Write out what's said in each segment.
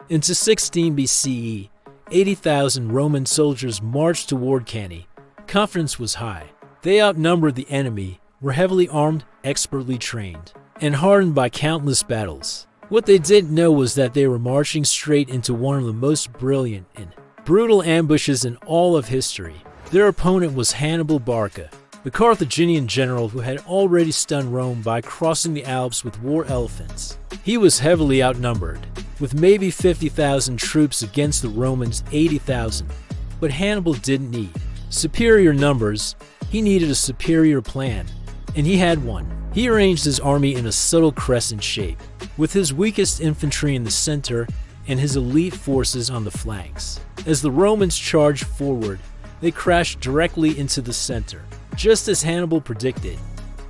Into 16 BCE, 80,000 Roman soldiers marched toward Cannae. Confidence was high. They outnumbered the enemy, were heavily armed, expertly trained, and hardened by countless battles. What they didn't know was that they were marching straight into one of the most brilliant and brutal ambushes in all of history. Their opponent was Hannibal Barca, the Carthaginian general who had already stunned Rome by crossing the Alps with war elephants. He was heavily outnumbered, with maybe 50,000 troops against the Romans' 80,000. But Hannibal didn't need superior numbers, he needed a superior plan, and he had one. He arranged his army in a subtle crescent shape, with his weakest infantry in the center and his elite forces on the flanks. As the Romans charged forward, they crashed directly into the center. Just as Hannibal predicted,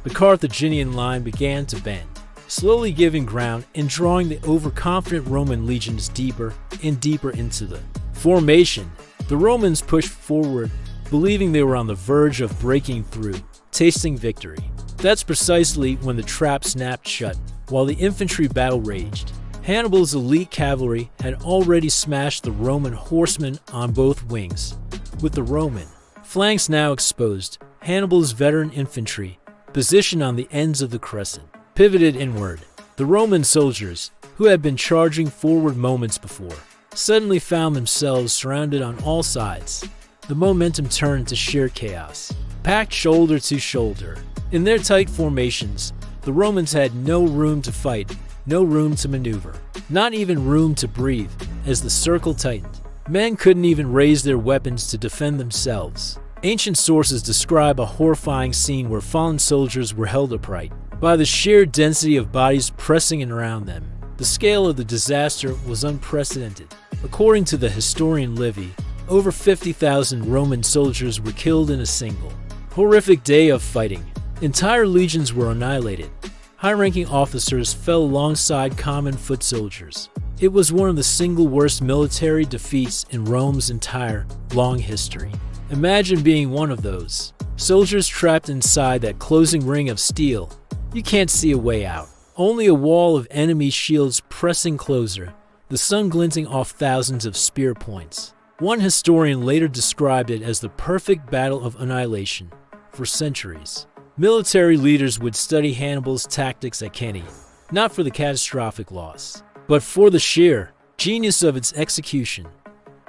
the Carthaginian line began to bend, slowly giving ground and drawing the overconfident Roman legions deeper and deeper into the formation. The Romans pushed forward, believing they were on the verge of breaking through, tasting victory. That's precisely when the trap snapped shut. While the infantry battle raged, Hannibal's elite cavalry had already smashed the Roman horsemen on both wings. With the Roman flanks now exposed, Hannibal's veteran infantry, positioned on the ends of the crescent, pivoted inward. The Roman soldiers, who had been charging forward moments before, suddenly found themselves surrounded on all sides. The momentum turned to sheer chaos. Packed shoulder to shoulder, in their tight formations, the Romans had no room to fight, no room to maneuver, not even room to breathe. As the circle tightened, men couldn't even raise their weapons to defend themselves. Ancient sources describe a horrifying scene where fallen soldiers were held upright by the sheer density of bodies pressing in around them. The scale of the disaster was unprecedented. According to the historian Livy, over 50,000 Roman soldiers were killed in a single horrific day of fighting. Entire legions were annihilated. High-ranking officers fell alongside common foot soldiers. It was one of the single worst military defeats in Rome's entire long history. Imagine being one of those soldiers trapped inside that closing ring of steel. You can't see a way out. Only a wall of enemy shields pressing closer, the sun glinting off thousands of spear points. One historian later described it as the perfect battle of annihilation. For centuries, military leaders would study Hannibal's tactics at Cannae, not for the catastrophic loss, but for the sheer genius of its execution.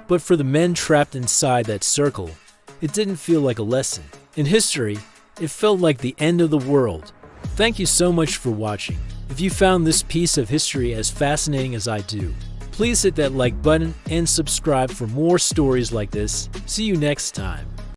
But for the men trapped inside that circle, it didn't feel like a lesson. In history, it felt like the end of the world. Thank you so much for watching. If you found this piece of history as fascinating as I do, please hit that like button and subscribe for more stories like this. See you next time.